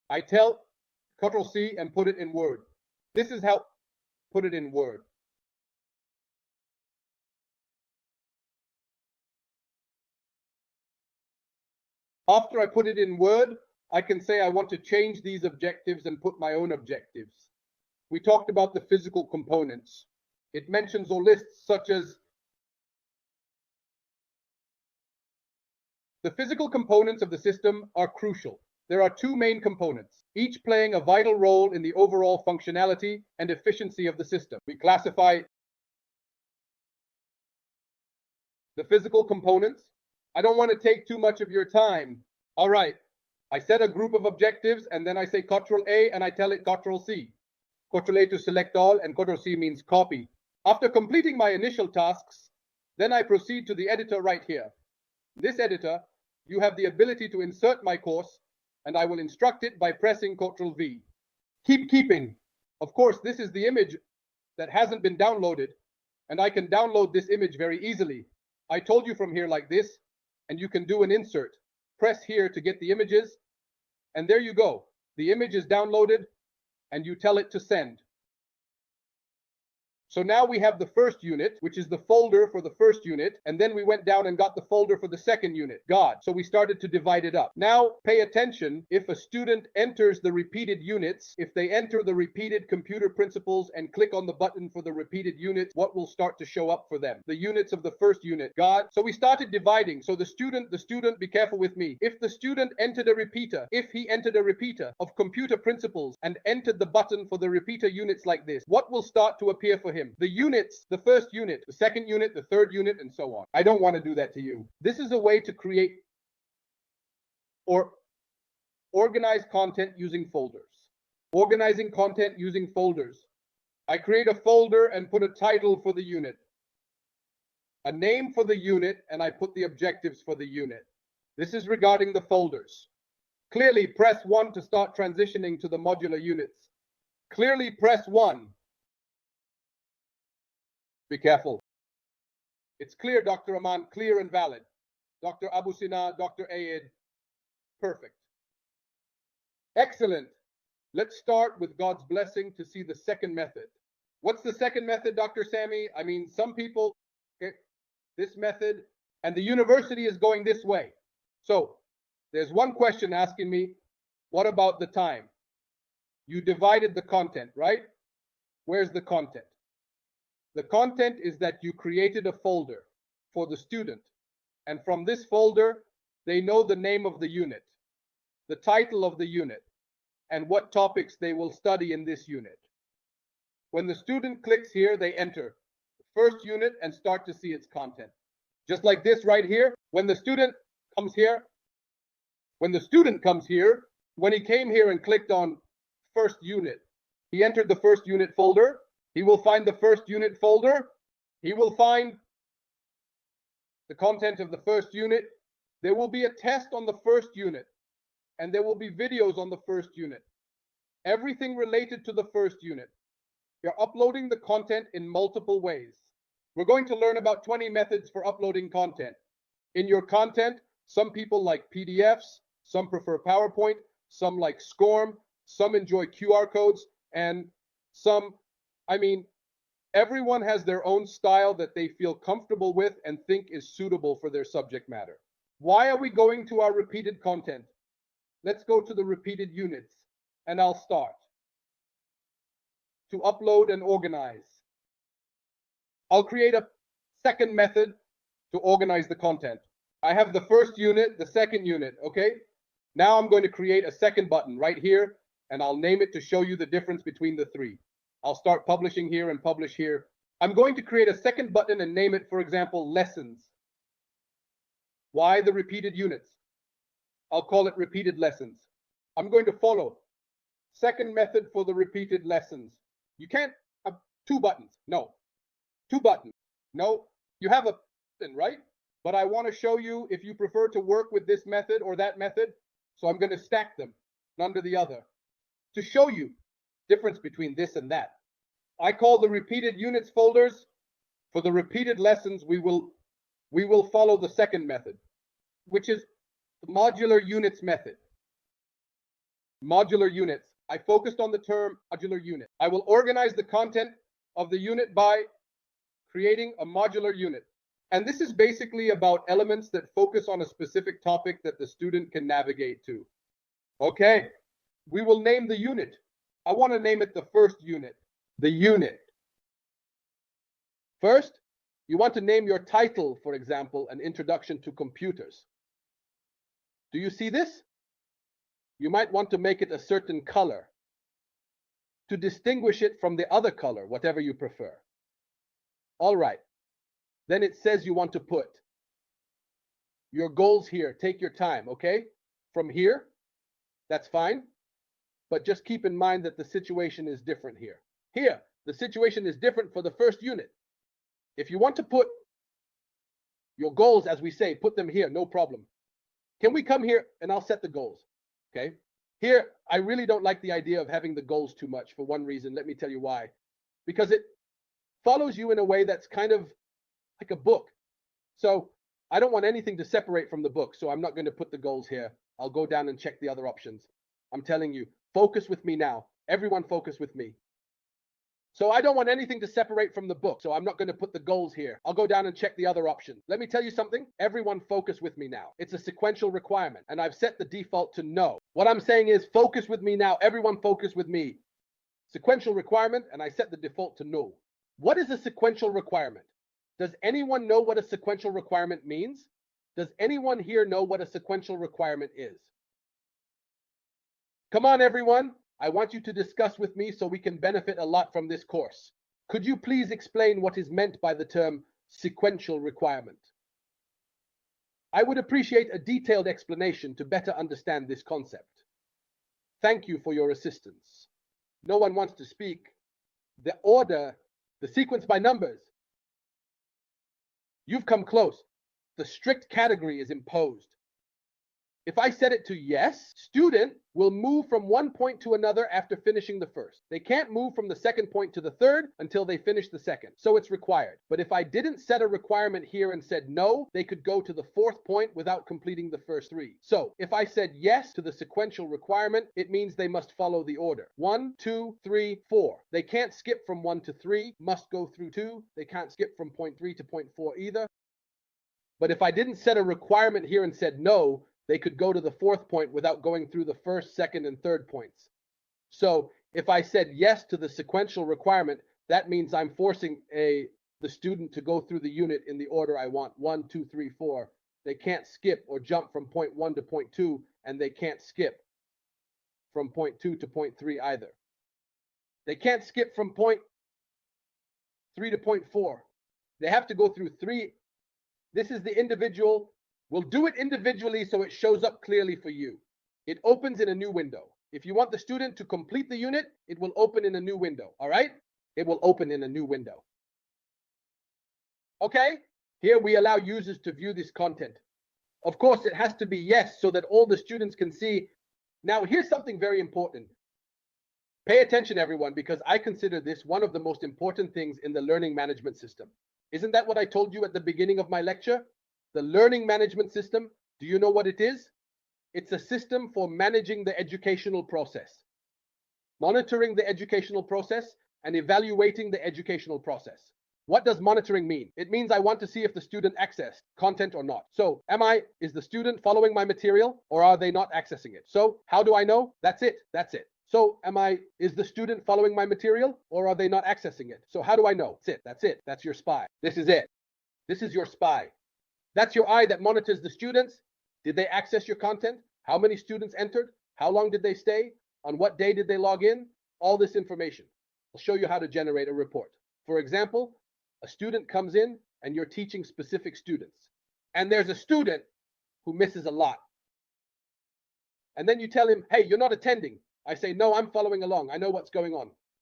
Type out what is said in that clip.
I tell Ctrl-C and put it in Word. This is how put it in Word. After I put it in Word, I can say I want to change these objectives and put my own objectives. We talked about the physical components. It mentions or lists such as the physical components of the system are crucial. There are two main components, each playing a vital role in the overall functionality and efficiency of the system. We classify the physical components. I don't want to take too much of your time. All right, I set a group of objectives and then I say Ctrl-A and I tell it Ctrl-C. Ctrl-A to select all and Ctrl-C means copy. After completing my initial tasks, then I proceed to the editor right here. This editor, you have the ability to insert my course and I will instruct it by pressing Ctrl-V. Keep keeping. Of course, this is the image that hasn't been downloaded and I can download this image very easily. I told you from here like this, and you can do an insert. Press here to get the images, and there you go. The image is downloaded, and you tell it to send. So now we have the first unit, which is the folder for the first unit, and then we went down and got the folder for the second unit, God. So we started to divide it up. Now pay attention, if a student enters the repeated units, if they enter the repeated computer principles and click on the button for the repeated units, what will start to show up for them? The units of the first unit, God. So we started dividing. So the student, be careful with me. If the student entered a repeater, if he entered a repeater of computer principles and entered the button for the repeater units like this, what will start to appear for him? The units, the first unit, the second unit, the third unit, and so on. I don't want to do that to you. This is a way to create or organize content using folders. Organizing content using folders. I create a folder and put a title for the unit, a name for the unit, and I put the objectives for the unit. This is regarding the folders. Clearly press 1 to start transitioning to the modular units. Clearly press 1. Be careful. It's clear, Dr. Aman, clear and valid. Dr. Abu Sina, Dr. Ayed, perfect. Excellent. Let's start with God's blessing to see the second method. What's the second method, Dr. Sami? I mean, some people, okay, this method, and the university is going this way. So there's one question asking me, what about the time? You divided the content, right? Where's the content? The content is that you created a folder for the student, and from this folder, they know the name of the unit, the title of the unit, and what topics they will study in this unit. When the student clicks here, they enter the first unit and start to see its content. Just like this right here, when the student comes here, when he came here and clicked on first unit, he entered the first unit folder. He will find the first unit folder. He will find the content of the first unit. There will be a test on the first unit, and there will be videos on the first unit. Everything related to the first unit. You're uploading the content in multiple ways. We're going to learn about 20 methods for uploading content. In your content, some people like PDFs, some prefer PowerPoint, some like SCORM, some enjoy QR codes, and some, everyone has their own style that they feel comfortable with and think is suitable for their subject matter. Why are we going to our repeated content? Let's go to the repeated units, and I'll start. To upload and organize. I'll create a second method to organize the content. I have the first unit, the second unit, okay? Now I'm going to create a second button right here, and I'll name it to show you the difference between the three. I'll start publishing here and publish here. I'm going to create a second button and name it, for example, lessons. Why the repeated units? I'll call it repeated lessons. I'm going to follow second method for the repeated lessons. You can't have two buttons. No. Two buttons. No. You have a button, right? But I want to show you if you prefer to work with this method or that method. So I'm going to stack them one under the other to show you difference between this and that. I call the repeated units folders. For the repeated lessons, we will follow the second method, which is the modular units method. Modular units. I focused on the term modular unit. I will organize the content of the unit by creating a modular unit. And this is basically about elements that focus on a specific topic that the student can navigate to. Okay, we will name the unit. I want to name it the first unit, the unit. First, you want to name your title, for example, an introduction to computers. Do you see this? You might want to make it a certain color to distinguish it from the other color, whatever you prefer. All right. Then it says you want to put your goals here. Take your time, okay? From here, that's fine. But just keep in mind that the situation is different here. Here, the situation is different for the first unit. If you want to put your goals, as we say, put them here, no problem. Can we come here and I'll set the goals, okay? Here, I really don't like the idea of having the goals too much for one reason. Let me tell you why. Because it follows you in a way that's kind of like a book. So I don't want anything to separate from the book. So I'm not going to put the goals here. I'll go down and check the other options. I'm telling you, focus with me now. Everyone focus with me. So I don't want anything to separate from the book. So I'm not going to put the goals here. I'll go down and check the other options. Let me tell you something. Everyone focus with me now. It's a sequential requirement and I've set the default to no. What I'm saying is focus with me now. Everyone focus with me. Sequential requirement and I set the default to no. What is a sequential requirement? Does anyone know what a sequential requirement means? Does anyone here know what a sequential requirement is? Come on, everyone. I want you to discuss with me so we can benefit a lot from this course. Could you please explain what is meant by the term sequential requirement? I would appreciate a detailed explanation to better understand this concept. Thank you for your assistance. No one wants to speak. The order, the sequence by numbers. You've come close. The strict category is imposed. If I set it to yes, student will move from one point to another after finishing the first. They can't move from the second point to the third until they finish the second. So it's required. But if I didn't set a requirement here and said no, they could go to the fourth point without completing the first three. So if I said yes to the sequential requirement, it means they must follow the order. 1, 2, 3, 4. They can't skip from 1 to 3, must go through 2. They can't skip from point 3 to point 4 either. But if I didn't set a requirement here and said no, they could go to the fourth point without going through the first, second, and third points. So if I said yes to the sequential requirement, that means I'm forcing the student to go through the unit in the order I want, 1, 2, 3, 4. They can't skip or jump from point 1 to point 2, and they can't skip from point 2 to point 3 either. They can't skip from point 3 to point 4. They have to go through 3. This is the individual. We'll do it individually so it shows up clearly for you. It opens in a new window. If you want the student to complete the unit, it will open in a new window, all right? It will open in a new window. Okay, here we allow users to view this content. Of course, it has to be yes so that all the students can see. Now, here's something very important. Pay attention, everyone, because I consider this one of the most important things in the learning management system. Isn't that what I told you at the beginning of my lecture? The learning management system, do you know what it is? It's a system for managing the educational process, monitoring the educational process, and evaluating the educational process. What does monitoring mean? It means I want to see if the student accessed content or not. So is the student following my material or are they not accessing it? So how do I know? That's it. That's it. So is the student following my material or are they not accessing it? So how do I know? That's it. That's it. That's your spy. This is it. This is your spy. That's your eye that monitors the students. Did they access your content? How many students entered? How long did they stay? On what day did they log in? All this information. I'll show you how to generate a report. For example, a student comes in and you're teaching specific students. And there's a student who misses a lot. And then you tell him, hey, you're not attending. I say, no, I'm following along. I know what's going on.